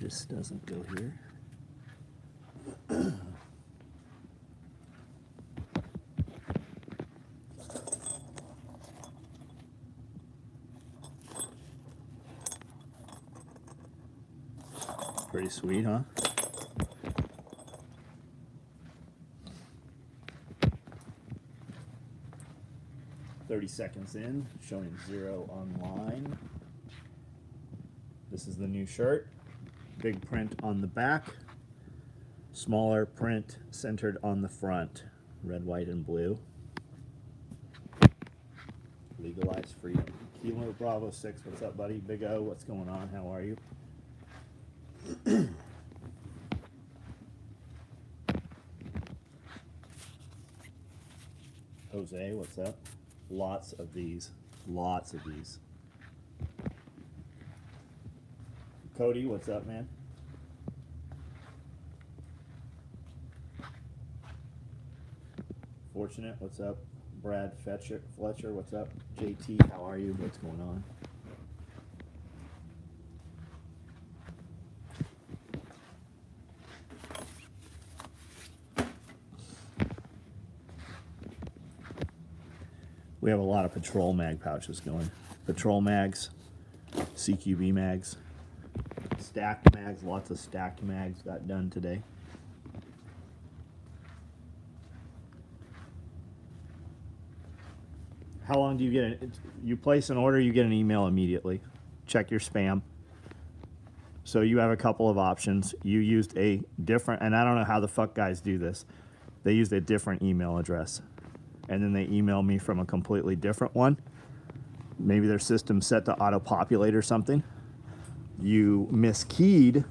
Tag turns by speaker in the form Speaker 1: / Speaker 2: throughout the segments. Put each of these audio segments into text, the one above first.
Speaker 1: just doesn't go here. Pretty sweet, huh? $30 in, showing 0 online. This is the new shirt. Big print on the back. Smaller print centered on the front. Red, white, and blue. Legalize freedom. Kilo Bravo 6, what's up, buddy? Big O, what's going on? How are you? Jose, what's up? Lots of these. Lots of these. Cody, what's up, man? Fortunate, what's up? Brad Fletcher, what's up? JT, how are you? What's going on? We have a lot of Patrol Mag pouches going. Patrol Mags, CQB Mags, stacked mags, lots of stacked mags got done today. How long do you get it? You place an order, you get an email immediately. Check your spam. So you have a couple of options. You used a different, and I don't know how the fuck guys do this. They used a different email address. And then they email me from a completely different one. Maybe their system's set to auto-populate or something. You miskeyed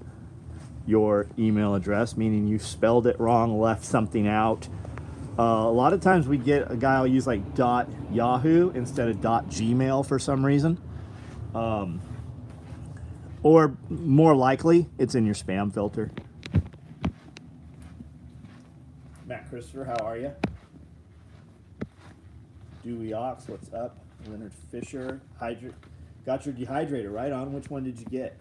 Speaker 1: your email address, meaning you spelled it wrong, left something out. A lot of times we get a guy will use like .yahoo instead of .gmail for some reason. Or more likely, it's in your spam filter. Matt Christopher, how are you? Dewey Ox, what's up? Leonard Fisher, got your dehydrator, right on. Which one did you get?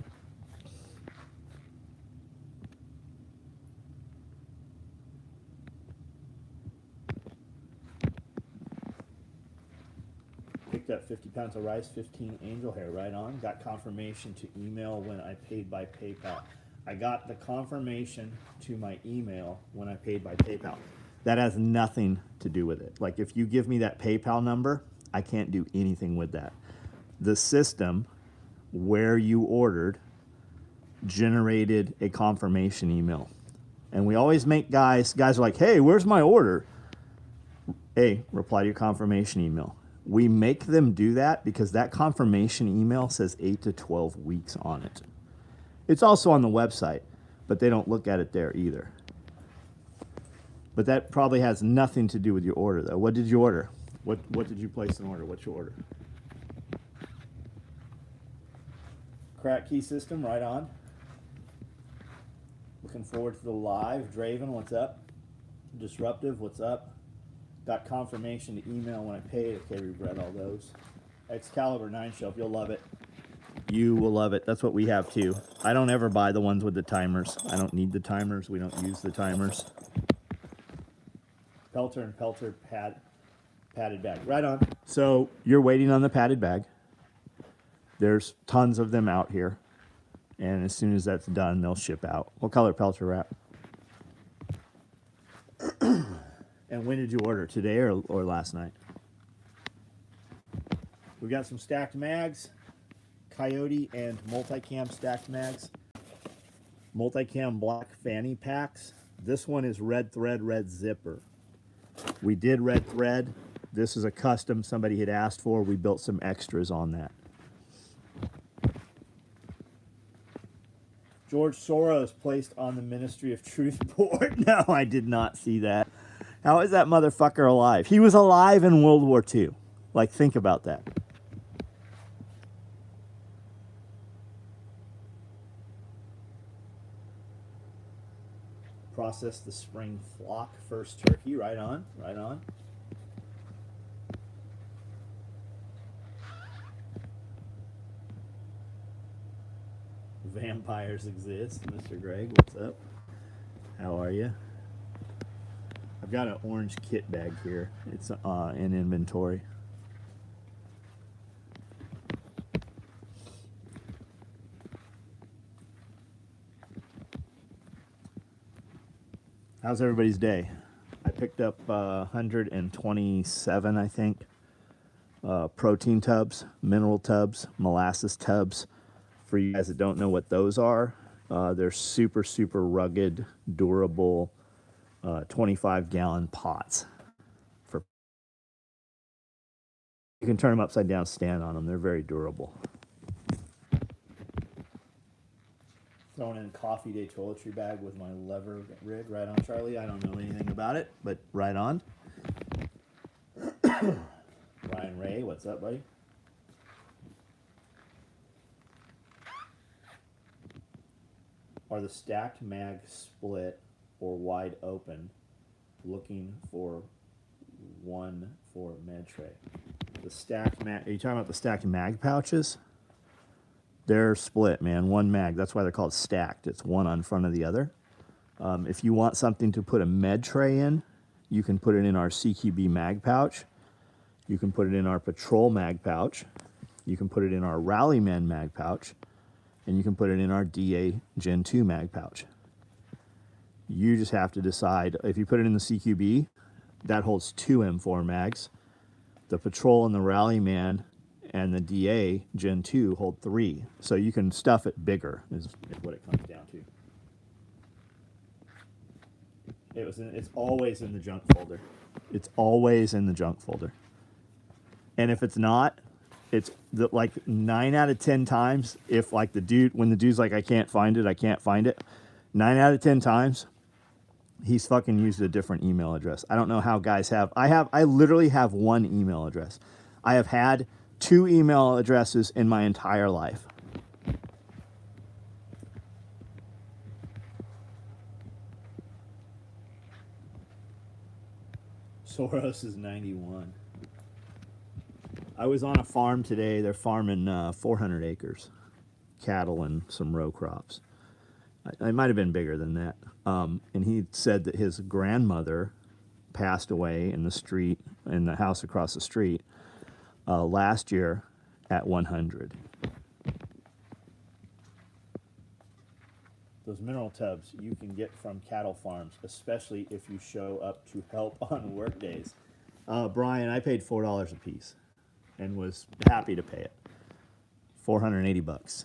Speaker 1: Picked up 50 pounds of rice, 15 angel hair, right on. Got confirmation to email when I paid by PayPal. I got the confirmation to my email when I paid by PayPal. That has nothing to do with it. Like if you give me that PayPal number, I can't do anything with that. The system where you ordered generated a confirmation email. And we always make guys are like, hey, where's my order? A, reply to your confirmation email. We make them do that because that confirmation email says 8 to 12 weeks on it. It's also on the website, but they don't look at it there either. But that probably has nothing to do with your order, though. What did you order? What did you place an order? What's your order? Crack key system, right on. Looking forward to the live. Draven, what's up? Disruptive, what's up? Got confirmation to email when I paid. Okay, we've read all those. Excalibur 9 shelf, you'll love it. You will love it. That's what we have too. I don't ever buy the ones with the timers. I don't need the timers. We don't use the timers. Pelter and Pelter padded bag. Right on. So you're waiting on the padded bag. There's tons of them out here. And as soon as that's done, they'll ship out. What color Pelter wrap? And when did you order? Today or last night? We've got some stacked mags. Coyote and multicam stacked mags. Multicam black fanny packs. This one is red thread, red zipper. We did red thread. This is a custom somebody had asked for. We built some extras on that. George Soros placed on the Ministry of Truth board. No, I did not see that. How is that motherfucker alive? He was alive in World War II. Like, think about that. Process the spring flock first turkey. Right on, right on. vampires exist. Mr. Greg, what's up? How are you? I've got an orange kit bag here. It's in inventory. How's everybody's day? I picked up 127, I think, protein tubs, mineral tubs, molasses tubs. For you guys that don't know what those are, they're super, super rugged, durable 25-gallon pots. You can turn them upside down, stand on them. They're very durable. Throwing in coffee day toiletry bag with my lever rig. Right on, Charlie. I don't know anything about it, but right on. Brian Ray, what's up, buddy? Are the stacked mag split or wide open? Looking for one for med tray. The stacked mag. Are you talking about the stacked mag pouches? They're split, man. One mag. That's why they're called stacked. It's one on front of the other. If you want something to put a med tray in, you can put it in our CQB mag pouch. You can put it in our Patrol mag pouch. You can put it in our Rallyman mag pouch. And you can put it in our DA Gen 2 mag pouch. You just have to decide. If you put it in the CQB, that holds 2 M4 mags. The Patrol and the Rallyman and the DA Gen 2 hold 3. So you can stuff it bigger is what it comes down to. It's always in the junk folder. It's always in the junk folder. And if it's not, it's like 9 out of 10 times, if like when the dude's like, I can't find it, 9 out of 10 times, he's fucking used a different email address. I don't know how guys I literally have one email address. I have had 2 email addresses in my entire life. Soros is 91. I was on a farm today. They're farming 400 acres, cattle and some row crops. It might have been bigger than that. And he said that his grandmother passed away in the house across the street last year at 100. Those mineral tubs you can get from cattle farms, especially if you show up to help on work days. Brian, I paid $4 a piece and was happy to pay it. $480.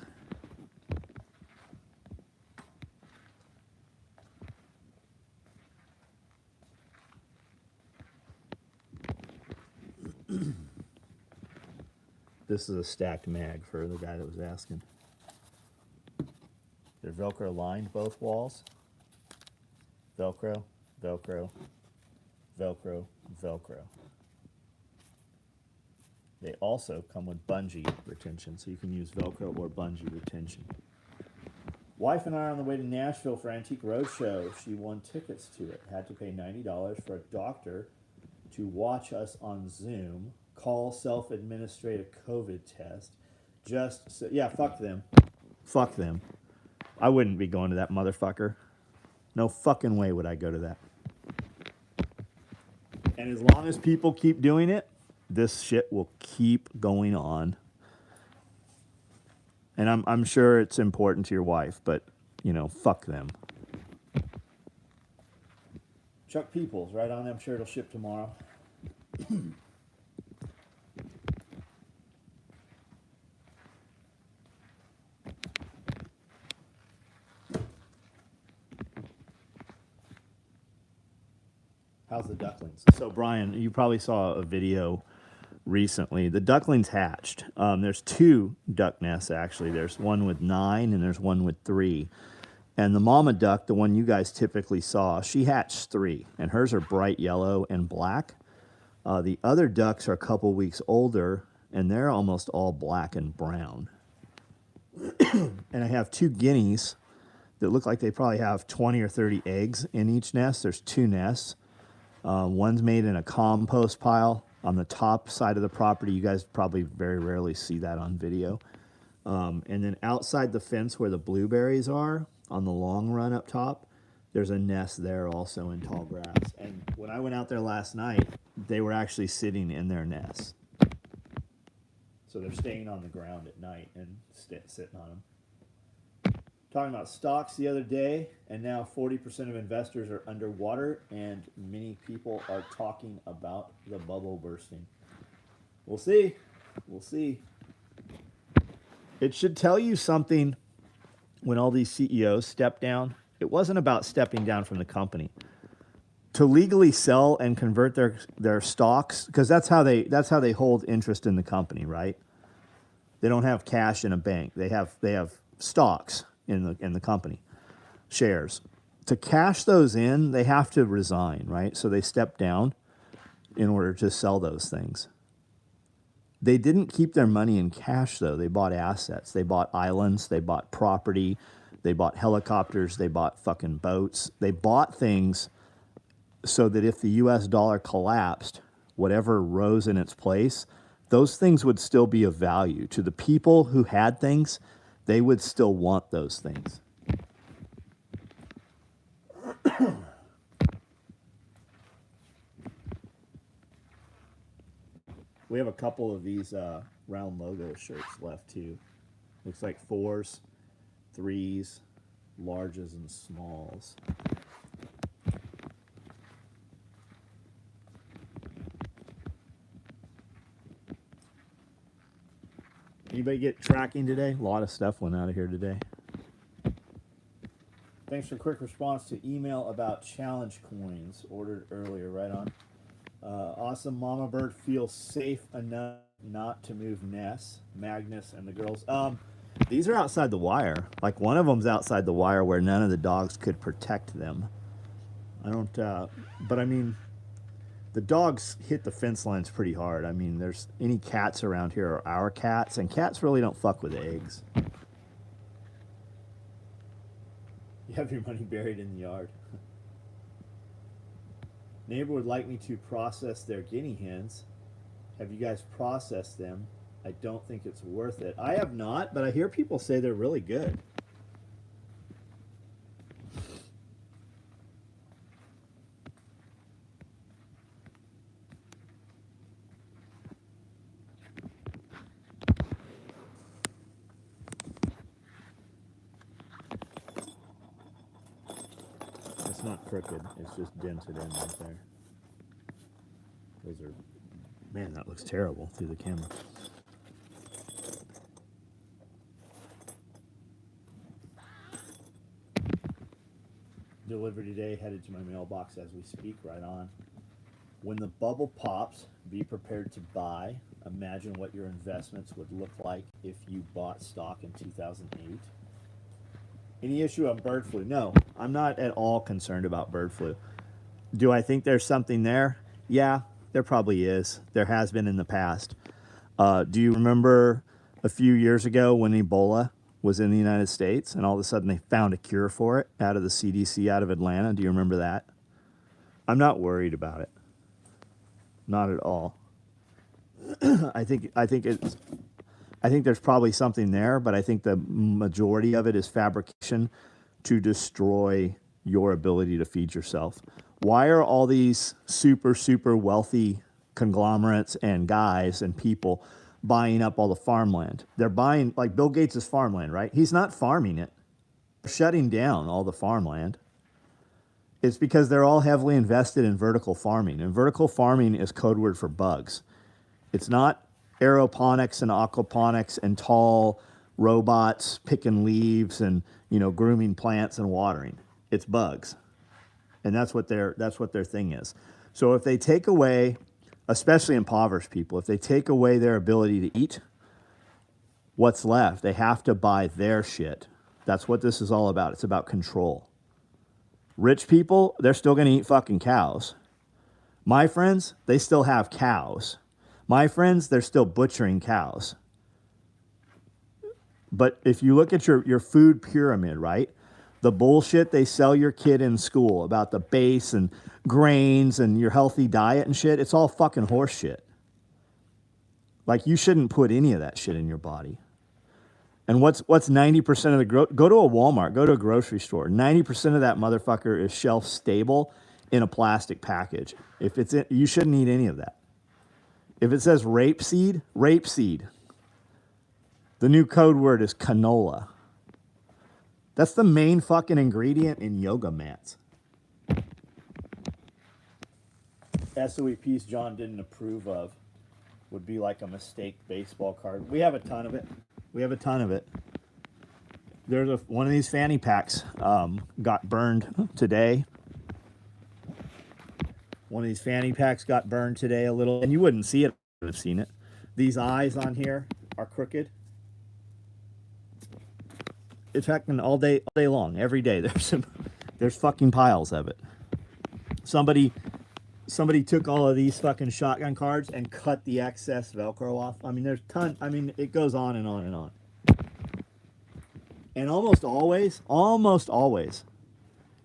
Speaker 1: This is a stacked mag for the guy that was asking. They're Velcro lined, both walls. Velcro, Velcro, Velcro, Velcro. They also come with bungee retention, so you can use Velcro or bungee retention. Wife and I are on the way to Nashville for Antique Roadshow. She won tickets to it. Had to pay $90 for a doctor to watch us on Zoom, call, self-administrate a COVID test. Yeah, fuck them. Fuck them. I wouldn't be going to that motherfucker. No fucking way would I go to that. And as long as people keep doing it, this shit will keep going on. And I'm sure it's important to your wife, but, fuck them. Chuck Peoples, right on. I'm sure it'll ship tomorrow. How's the ducklings? So, Brian, you probably saw a video recently. The ducklings hatched. There's 2 duck nests, actually. There's one with 9 and there's one with 3. And the mama duck, the one you guys typically saw, she hatched 3. And hers are bright yellow and black. The other ducks are a couple weeks older, and they're almost all black and brown. And I have 2 guineas that look like they probably have 20 or 30 eggs in each nest. There's 2 nests. One's made in a compost pile on the top side of the property. You guys probably very rarely see that on video. And then outside the fence where the blueberries are, on the long run up top, there's a nest there also in tall grass. And when I went out there last night, they were actually sitting in their nest. So they're staying on the ground at night and sitting on them. Talking about stocks the other day, and now 40% of investors are underwater, and many people are talking about the bubble bursting. We'll see. We'll see. It should tell you something when all these CEOs step down. It wasn't about stepping down from the company. To legally sell and convert their stocks, because that's how they hold interest in the company, right? They don't have cash in a bank. They have stocks in the company, shares. To cash those in, they have to resign, right? So they step down in order to sell those things. They didn't keep their money in cash, though. They bought assets. They bought islands. They bought property. They bought helicopters. They bought fucking boats. They bought things so that if the US dollar collapsed, whatever rose in its place, those things would still be of value. To the people who had things, they would still want those things. We have a couple of these round logo shirts left too. Looks like 4s, 3s, larges, and smalls. Anybody get tracking today? A lot of stuff went out of here today. Thanks for quick response to email about challenge coins ordered earlier. Right on. Awesome mama bird feels safe enough not to move Ness, Magnus, and the girls. These are outside the wire. Like one of them's outside the wire where none of the dogs could protect them. I don't, but I mean, the dogs hit the fence lines pretty hard. I mean, there's any cats around here are our cats, and cats really don't fuck with eggs. You have your money buried in the yard. Neighbor would like me to process their guinea hens. Have you guys processed them? I don't think it's worth it. I have not, but I hear people say they're really good. It's not crooked, it's just dented in right there. Those are, man, that looks terrible through the camera. Delivery today, headed to my mailbox as we speak, right on. When the bubble pops, be prepared to buy. Imagine what your investments would look like if you bought stock in 2008. Any issue on bird flu? No, I'm not at all concerned about bird flu. Do I think there's something there? Yeah, there probably is. There has been in the past. Do you remember a few years ago when Ebola was in the United States and all of a sudden they found a cure for it out of the CDC out of Atlanta? Do you remember that? I'm not worried about it. Not at all. I think there's probably something there, but I think the majority of it is fabrication to destroy your ability to feed yourself. Why are all these super, super wealthy conglomerates and guys and people buying up all the farmland? They're buying, like Bill Gates' farmland, right? He's not farming it. They're shutting down all the farmland. It's because they're all heavily invested in vertical farming. And vertical farming is code word for bugs. It's not aeroponics and aquaponics and tall robots picking leaves and, you know, grooming plants and watering. It's bugs. And that's what their thing is. So if they take away, especially impoverished people, if they take away their ability to eat, what's left? They have to buy their shit. That's what this is all about. It's about control. Rich people, they're still going to eat fucking cows. My friends, they still have cows. My friends, they're still butchering cows. But if you look at your food pyramid, right? The bullshit they sell your kid in school about the base and grains and your healthy diet and shit, it's all fucking horse shit. Like, you shouldn't put any of that shit in your body. And what's 90% of the go to a Walmart, go to a grocery store. 90% of that motherfucker is shelf stable in a plastic package. If it's in, you shouldn't eat any of that. If it says rapeseed, rapeseed. The new code word is canola. That's the main fucking ingredient in yoga mats. SOE piece John didn't approve of would be like a mistake baseball card. We have a ton of it. We have a ton of it. There's one of these fanny packs got burned today. One of these fanny packs got burned today a little, and you wouldn't see it. I would have seen it. These eyes on here are crooked. It's happening all day long, every day. There's fucking piles of it. Somebody took all of these fucking shotgun cards and cut the excess Velcro off. I mean, there's ton. I mean, it goes on and on and on. And almost always,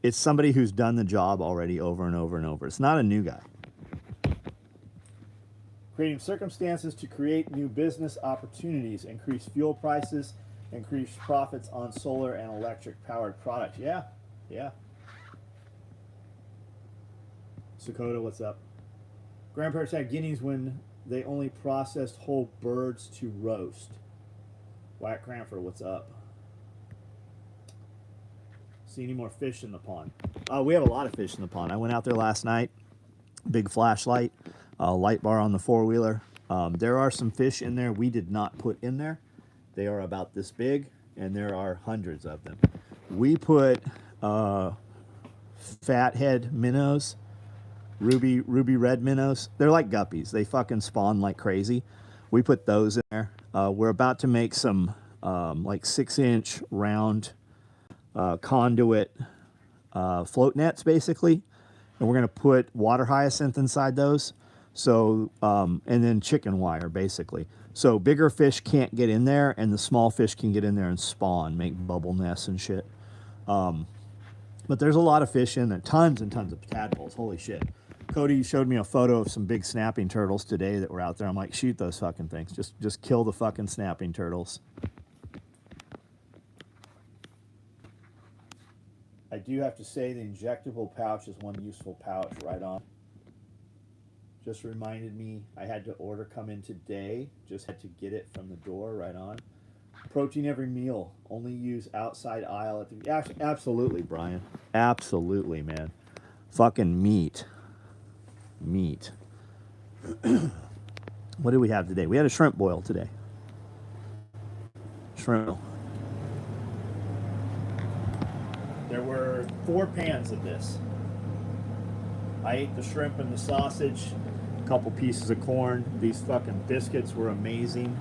Speaker 1: it's somebody who's done the job already over and over and over. It's not a new guy. Creating circumstances to create new business opportunities, increase fuel prices, increase profits on solar and electric powered products. Yeah. Sakota, what's up? Grandparents had guineas when they only processed whole birds to roast. Wyatt Cranford, what's up? See any more fish in the pond? We have a lot of fish in the pond. I went out there last night. Big flashlight, light bar on the four-wheeler. There are some fish in there we did not put in there. They are about this big, and there are hundreds of them. We put fathead minnows, ruby red minnows. They're like guppies. They fucking spawn like crazy. We put those in there. We're about to make some like 6-inch round conduit float nets, basically, and we're gonna put water hyacinth inside those. So and then chicken wire, basically. So bigger fish can't get in there, and the small fish can get in there and spawn, make bubble nests and shit. But there's a lot of fish in there, tons and tons of tadpoles. Holy shit! Cody showed me a photo of some big snapping turtles today that were out there. I'm like, shoot those fucking things. Just kill the fucking snapping turtles. I do have to say the injectable pouch is one useful pouch, right on. Just reminded me I had to order come in today. Just had to get it from the door, right on. Protein every meal. Only use outside aisle at the... Absolutely, Brian. Absolutely, man. Fucking meat. Meat. What did we have today? We had a shrimp boil today. Shrimp. There were 4 pans of this. I ate the shrimp and the sausage, a couple pieces of corn. These fucking biscuits were amazing.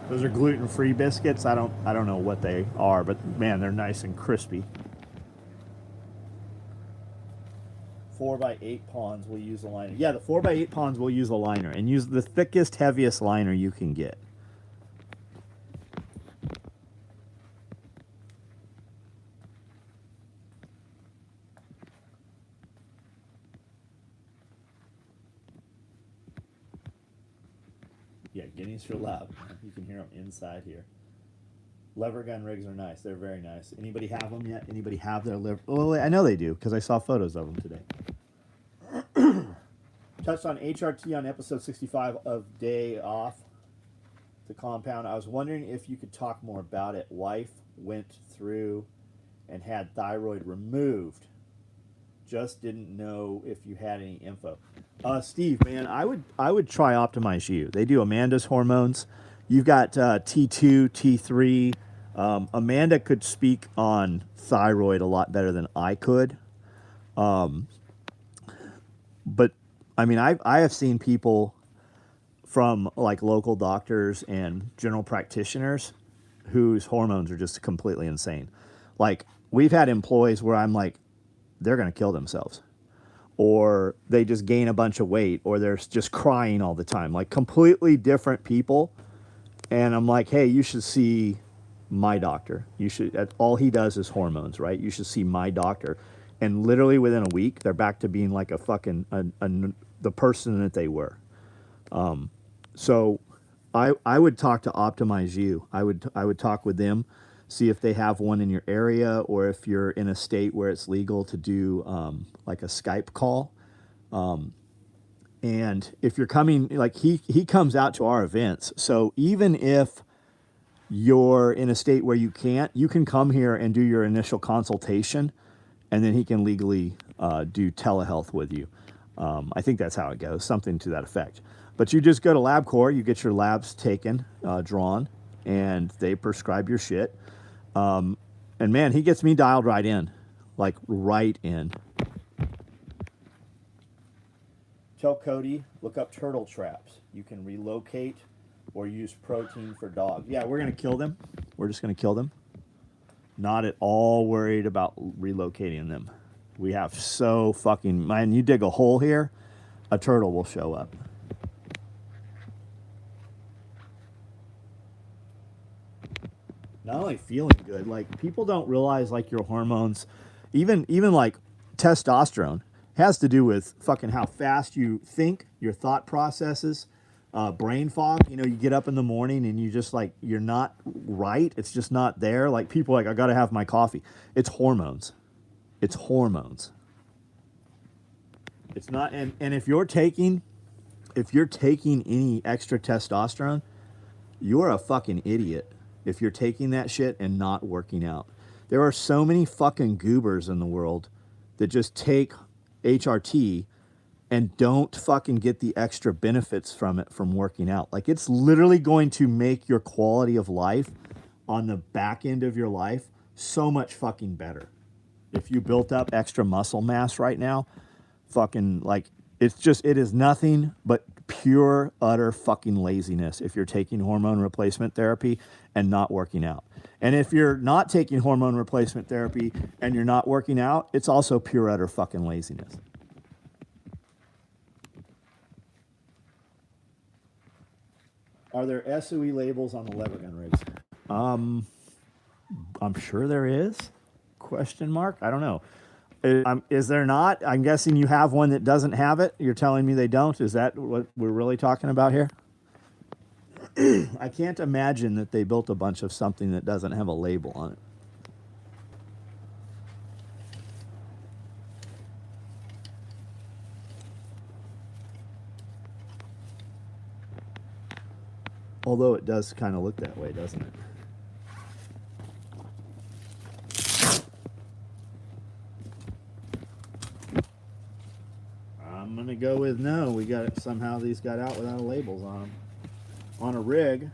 Speaker 1: Those are gluten-free biscuits. I don't know what they are, but man, they're nice and crispy. 4x8 ponds will use a liner. Yeah, the 4x8 ponds will use a liner, and use the thickest, heaviest liner you can get. Yeah, guineas are loud. You can hear them inside here. Lever gun rigs are nice. They're very nice. Anybody have them yet? Anybody have their liver? Oh, I know they do because I saw photos of them today. Touched on HRT on episode 65 of Day Off the Compound. I was wondering if you could talk more about it. Wife went through and had thyroid removed. Just didn't know if you had any info. Steve, man, I would try Optimize You. They do Amanda's hormones. You've got T2, T3. Amanda could speak on thyroid a lot better than I could. But I mean, I have seen people from like local doctors and general practitioners whose hormones are just completely insane. Like we've had employees where I'm like, they're going to kill themselves, or they just gain a bunch of weight, or they're just crying all the time, like completely different people. And I'm like, hey, you should see my doctor. You should, all he does is hormones, right? You should see my doctor. And literally within a week, they're back to being like a fucking, the person that they were. So I would talk to Optimize You. I would talk with them, see if they have one in your area, or if you're in a state where it's legal to do like a Skype call. And if you're coming, like he comes out to our events. So even if you're in a state where you can't, you can come here and do your initial consultation, and then he can legally do telehealth with you. I think that's how it goes, something to that effect. But you just go to LabCorp, you get your labs taken, drawn, and they prescribe your shit. And man, he gets me dialed right in, like right in. Tell Cody, look up turtle traps. You can relocate or use protein for dogs. Yeah, we're going to kill them. We're just going to kill them. Not at all worried about relocating them. We have so fucking... Man, you dig a hole here, a turtle will show up. Not only feeling good, like people don't realize like your hormones, even like testosterone has to do with fucking how fast you think, your thought processes, brain fog. You know, you get up in the morning and you just like, you're not right. It's just not there. Like people are like, I got to have my coffee. It's hormones. It's hormones. It's not, and if you're taking any extra testosterone, you're a fucking idiot if you're taking that shit and not working out. There are so many fucking goobers in the world that just take HRT and don't fucking get the extra benefits from it from working out. Like it's literally going to make your quality of life on the back end of your life so much fucking better. If you built up extra muscle mass right now, fucking like it is nothing but pure utter fucking laziness if you're taking hormone replacement therapy and not working out. And if you're not taking hormone replacement therapy and you're not working out, it's also pure utter fucking laziness. Are there SOE labels on the lever gun rigs? I'm sure there is. Question mark? I don't know. Is there not? I'm guessing you have one that doesn't have it. You're telling me they don't. Is that what we're really talking about here? I can't imagine that they built a bunch of something that doesn't have a label on it. Although it does kind of look that way, doesn't it? I'm going to go with no. Somehow these got out without labels on them. On a rig,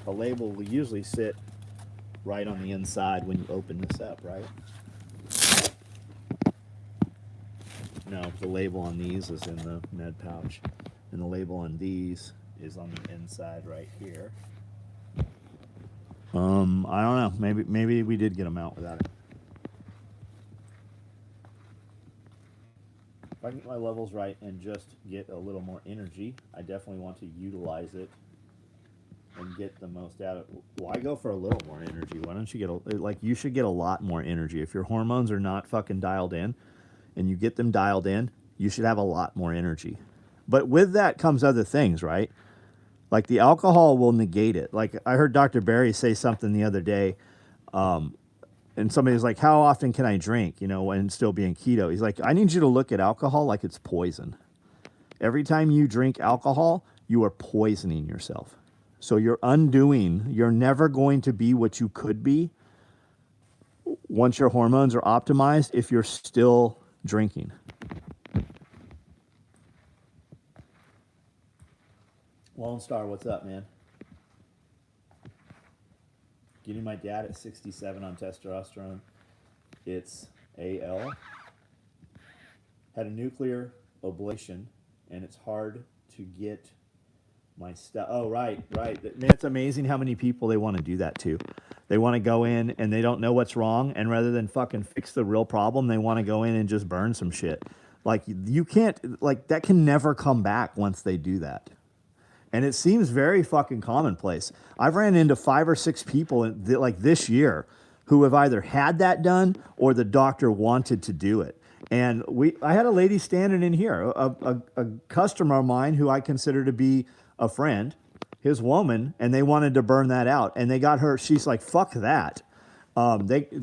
Speaker 1: a label will usually sit right on the inside when you open this up, right? No, the label on these is in the med pouch, and the label on these is on the inside right here. I don't know. Maybe we did get them out without it. If I can get my levels right and just get a little more energy, I definitely want to utilize it and get the most out of it. Why go for a little more energy? Why don't you you should get a lot more energy. If your hormones are not fucking dialed in and you get them dialed in, you should have a lot more energy. But with that comes other things, right? Like the alcohol will negate it. Like I heard Dr. Barry say something the other day, and somebody was like, how often can I drink, and still be in keto? He's like, I need you to look at alcohol like it's poison. Every time you drink alcohol, you are poisoning yourself. So you're never going to be what you could be once your hormones are optimized if you're still drinking. Lone Star, what's up, man? Getting my dad at 67 on testosterone. It's AL. Had a nuclear ablation, and it's hard to get my stuff. Oh, right. Man, it's amazing how many people they want to do that to. They want to go in and they don't know what's wrong, and rather than fucking fix the real problem, they want to go in and just burn some shit. Like, you can't, like, that can never come back once they do that. And it seems very fucking commonplace. I've ran into 5 or 6 people like this year who have either had that done or the doctor wanted to do it. And I had a lady standing in here, a customer of mine who I consider to be a friend, his woman, and they wanted to burn that out, and they got her. She's like, fuck that.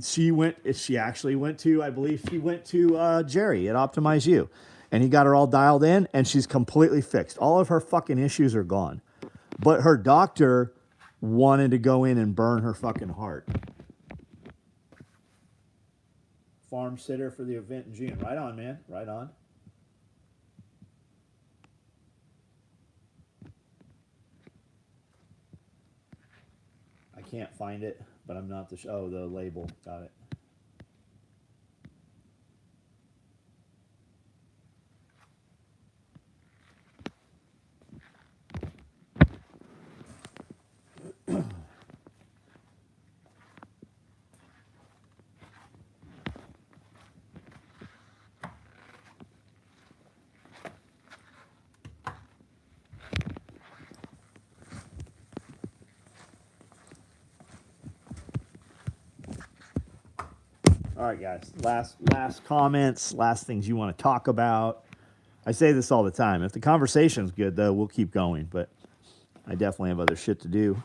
Speaker 1: She actually went to, I believe she went to Jerry at Optimize You, and he got her all dialed in, and she's completely fixed. All of her fucking issues are gone. But her doctor wanted to go in and burn her fucking heart. Farm sitter for the event in June. Right on, man. Right on. I can't find it, but I'm not oh, the label. Got it. All right, guys. Last comments, last things you want to talk about. I say this all the time. If the conversation's good, though, we'll keep going. But I definitely have other shit to do.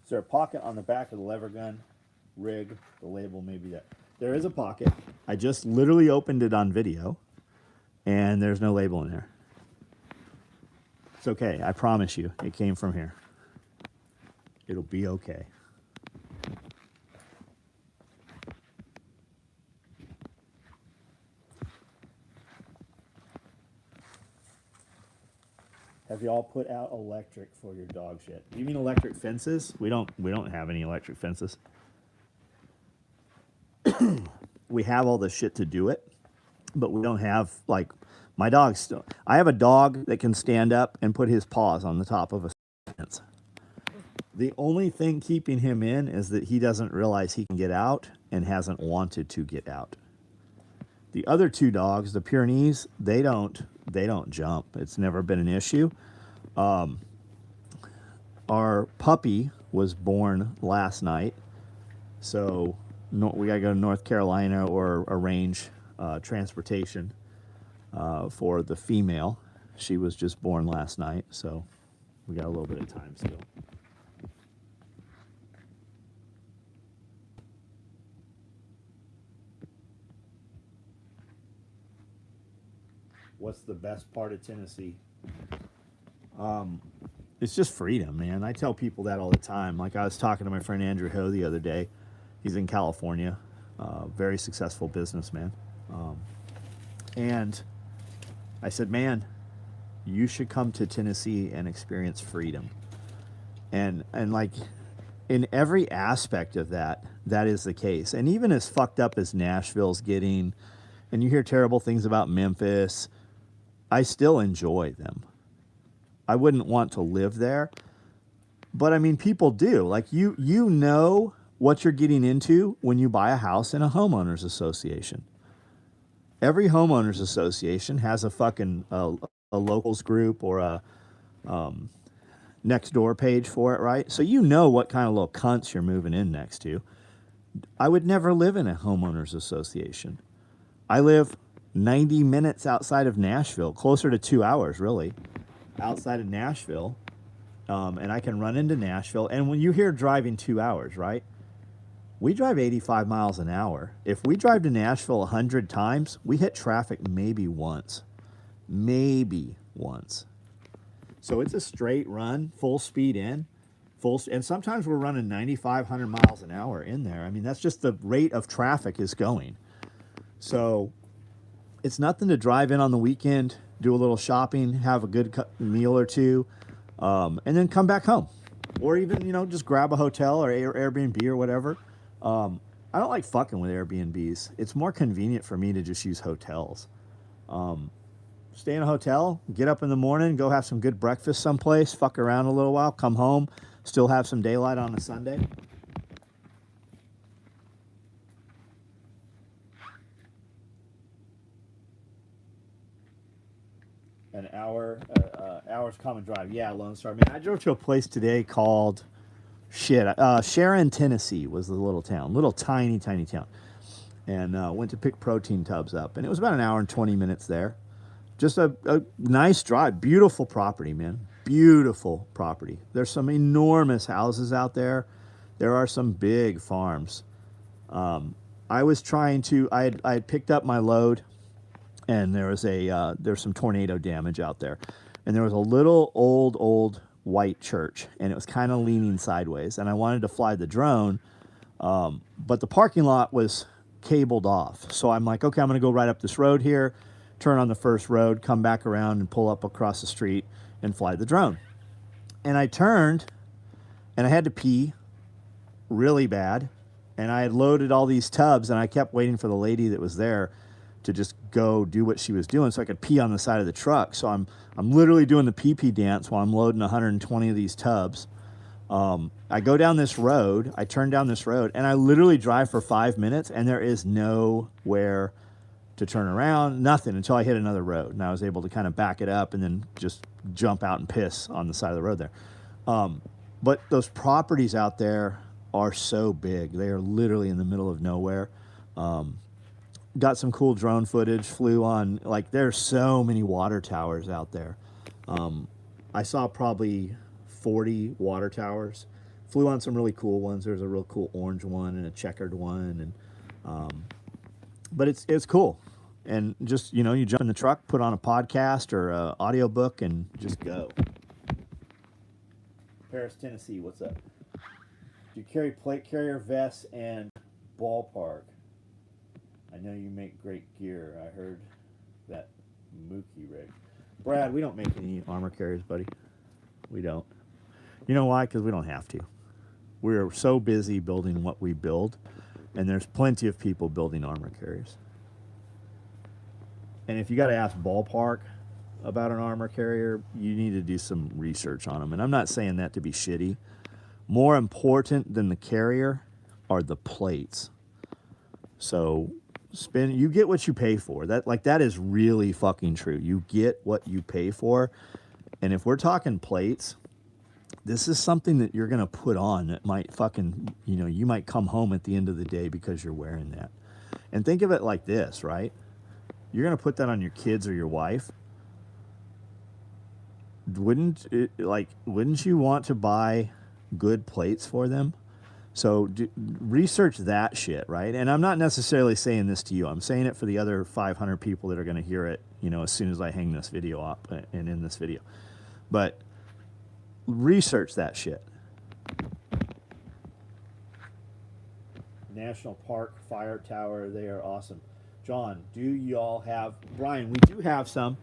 Speaker 1: Is there a pocket on the back of the lever gun rig? The label may be that. There is a pocket. I just literally opened it on video, and there's no label in there. It's okay. I promise you. It came from here. It'll be okay. Have y'all put out electric for your dog shit? You mean electric fences? We don't have any electric fences. We have all the shit to do it, but we don't have, like, my dog still. I have a dog that can stand up and put his paws on the top of a fence. The only thing keeping him in is that he doesn't realize he can get out and hasn't wanted to get out. The other two dogs, the Pyrenees, they don't jump. It's never been an issue. Our puppy was born last night, so we gotta go to North Carolina or arrange transportation for the female. She was just born last night, so we got a little bit of time still. What's the best part of Tennessee? It's just freedom, man. I tell people that all the time. Like, I was talking to my friend Andrew Ho the other day. He's in California, very successful businessman. And I said, man, you should come to Tennessee and experience freedom. And like, in every aspect of that, that is the case. And even as fucked up as Nashville's getting, and you hear terrible things about Memphis, I still enjoy them. I wouldn't want to live there, but I mean, people do. Like, you know what you're getting into when you buy a house in a homeowners association. Every homeowners association has a fucking a locals group or a next door page for it, right? So you know what kind of little cunts you're moving in next to. I would never live in a homeowners association. I live 90 minutes outside of Nashville, closer to 2 hours, really, outside of Nashville. And I can run into Nashville. And when you hear driving 2 hours, right? We drive 85 miles an hour. If we drive to Nashville 100 times, we hit traffic maybe once. Maybe once. So it's a straight run, full speed in. And sometimes we're running 95, 100 miles an hour in there. I mean, that's just the rate of traffic is going. So it's nothing to drive in on the weekend, do a little shopping, have a good meal or two, and then come back home. Or even, just grab a hotel or Airbnb or whatever. I don't like fucking with Airbnbs. It's more convenient for me to just use hotels. Stay in a hotel, get up in the morning, go have some good breakfast someplace, fuck around a little while, come home, still have some daylight on a Sunday. an hour's common drive. Yeah, Lone Star. Man, I drove to a place today called Sharon, Tennessee was the little town, little tiny town, and went to pick protein tubs up, and it was about an hour and 20 minutes there. Just a nice drive, beautiful property, man, beautiful property. There's some enormous houses out there. There are some big farms. I was trying to. I had picked up my load, and there's some tornado damage out there, and there was a little old white church, and it was kind of leaning sideways, and I wanted to fly the drone, but the parking lot was cabled off. So I'm like, okay, I'm going to go right up this road here, turn on the first road, come back around and pull up across the street and fly the drone. And I turned, and I had to pee really bad, and I had loaded all these tubs, and I kept waiting for the lady that was there to just go do what she was doing so I could pee on the side of the truck. So I'm literally doing the pee-pee dance while I'm loading 120 of these tubs. I go down this road, I turn down this road, and I literally drive for 5 minutes, and there is nowhere to turn around, nothing, until I hit another road. And I was able to kind of back it up and then just jump out and piss on the side of the road there. But those properties out there are so big. They are literally in the middle of nowhere. Got some cool drone footage, flew on, like, there's so many water towers out there. I saw probably 40 water towers. Flew on some really cool ones. There's a real cool orange one and a checkered one, and but it's cool. And just, you know, you jump in the truck, put on a podcast or a audiobook, and just go. Paris, Tennessee, what's up? Do you carry plate carrier vests and ballpark? I know you make great gear. I heard that Mookie rig. Brad, we don't make any armor carriers, buddy. We don't. You know why? Because we don't have to. We're so busy building what we build, and there's plenty of people building armor carriers. And if you got to ask Ballpark about an armor carrier, you need to do some research on them. And I'm not saying that to be shitty. More important than the carrier are the plates. So you get what you pay for. That is really fucking true. You get what you pay for. And if we're talking plates, this is something that you're going to put on that might fucking, you know, you might come home at the end of the day because you're wearing that. And think of it like this, right? You're going to put that on your kids or your wife. Wouldn't you want to buy good plates for them? So research that shit, right? And I'm not necessarily saying this to you. I'm saying it for the other 500 people that are going to hear it, you know, as soon as I hang this video up and in this video. But research that shit. National Park Fire Tower, they are awesome. John, do y'all have... Brian, we do have some.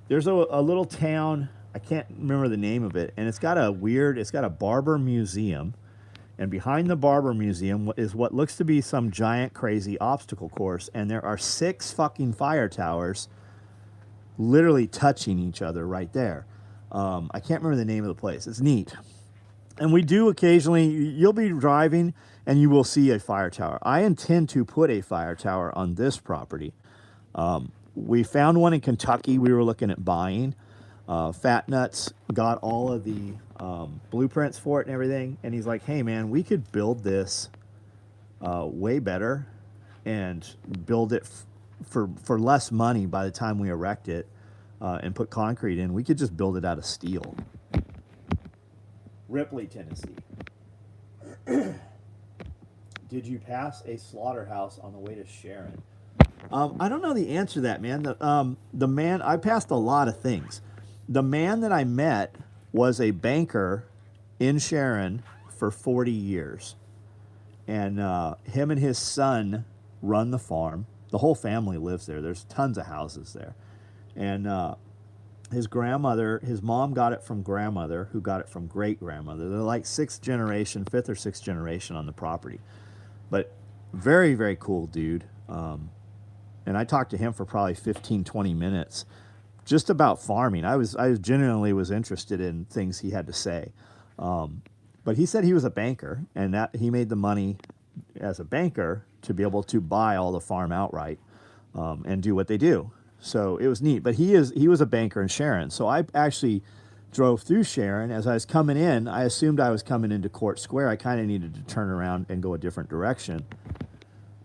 Speaker 1: There's a little town, I can't remember the name of it, and it's got a barber museum. And behind the barber museum is what looks to be some giant crazy obstacle course. And there are 6 fucking fire towers literally touching each other right there. I can't remember the name of the place. It's neat. And we do occasionally, you'll be driving and you will see a fire tower. I intend to put a fire tower on this property. We found one in Kentucky we were looking at buying. Fat Nuts got all of the blueprints for it and everything, and he's like, hey man, we could build this way better and build it for less money by the time we erect it and put concrete in. We could just build it out of steel. Ripley, Tennessee. Did you pass a slaughterhouse on the way to Sharon? I don't know the answer to that, man. The man, I passed a lot of things. The man that I met was a banker in Sharon for 40 years. And him and his son run the farm. The whole family lives there. There's tons of houses there. And his mom got it from grandmother, who got it from great-grandmother. They're like 5th or 6th generation on the property. But very, very cool dude. And I talked to him for probably 15, 20 minutes. Just about farming. I genuinely was interested in things he had to say. But he said he was a banker, and that he made the money as a banker to be able to buy all the farm outright and do what they do. So it was neat. But he was a banker in Sharon. So I actually drove through Sharon. As I was coming in, I assumed I was coming into Court Square. I kind of needed to turn around and go a different direction.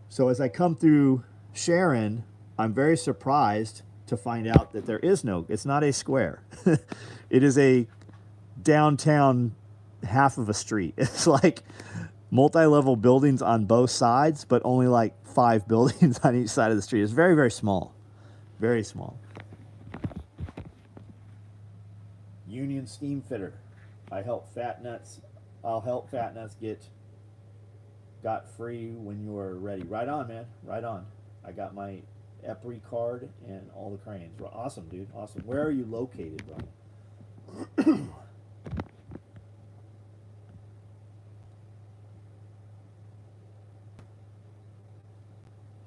Speaker 1: So as I come through Sharon, I'm very surprised to find out that it's not a square. It is a downtown half of a street. It's like multi-level buildings on both sides, but only like 5 buildings on each side of the street. It's very, very small. Very small. Union Steam Fitter. I'll help Fat Nuts got free when you are ready. Right on, man. Right on. I got my EPRI card and all the cranes. Awesome, dude. Awesome. Where are you located, bro?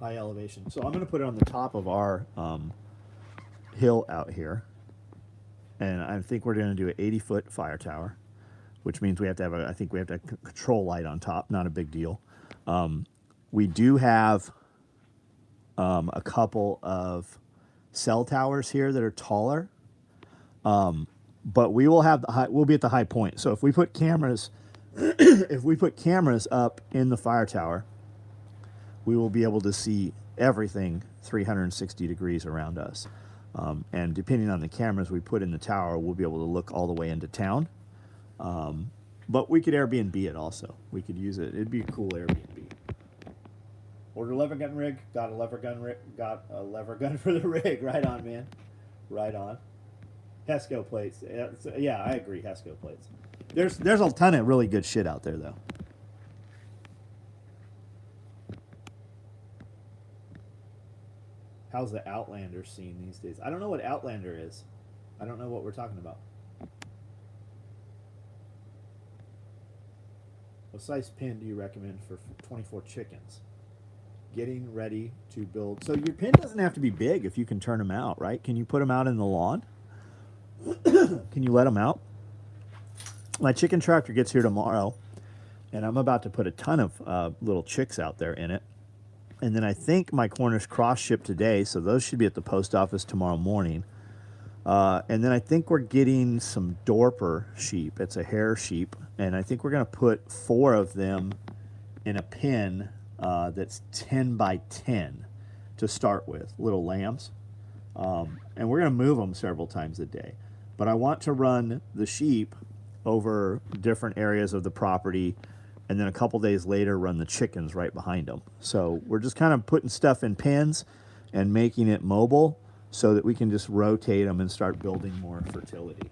Speaker 1: High elevation. So I'm going to put it on the top of our hill out here. And I think we're going to do an 80-foot fire tower, which means we have to have I think we have to have a control light on top. Not a big deal. We do have a couple of cell towers here that are taller. But we will have we'll be at the high point. So if we put cameras, up in the fire tower, we will be able to see everything 360 degrees around us. And depending on the cameras we put in the tower, we'll be able to look all the way into town. But we could Airbnb it also. We could use it. It'd be a cool Airbnb. Order lever gun rig. Got a lever gun for the rig. Right on, man. Right on. Hesco plates. Yeah, I agree. Hesco plates. There's a ton of really good shit out there, though. How's the Outlander scene these days? I don't know what Outlander is. I don't know what we're talking about. What size pin do you recommend for 24 chickens? Getting ready to build. So your pin doesn't have to be big if you can turn them out, right? Can you put them out in the lawn? Can you let them out? My chicken tractor gets here tomorrow, and I'm about to put a ton of little chicks out there in it. And then I think my Cornish cross shipped today, so those should be at the post office tomorrow morning. And then I think we're getting some Dorper sheep. It's a hair sheep, and I think we're going to put 4 of them in a pen that's 10 by 10 to start with, little lambs. And we're going to move them several times a day. But I want to run the sheep over different areas of the property, and then a couple days later run the chickens right behind them. So we're just kind of putting stuff in pens and making it mobile so that we can just rotate them and start building more fertility.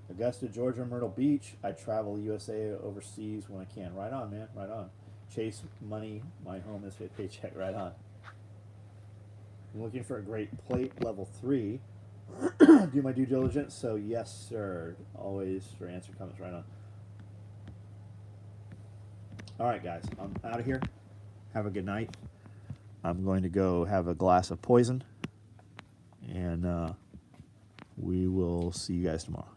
Speaker 1: Augusta, Georgia, Myrtle Beach. I travel USA overseas when I can. Right on, man. Right on. Chase money. My home is a paycheck. Right on. I'm looking for a great plate, level 3. Do my due diligence. So yes, sir. Always for answer comments. Right on. All right, guys, I'm out of here. Have a good night. I'm going to go have a glass of poison, and we will see you guys tomorrow.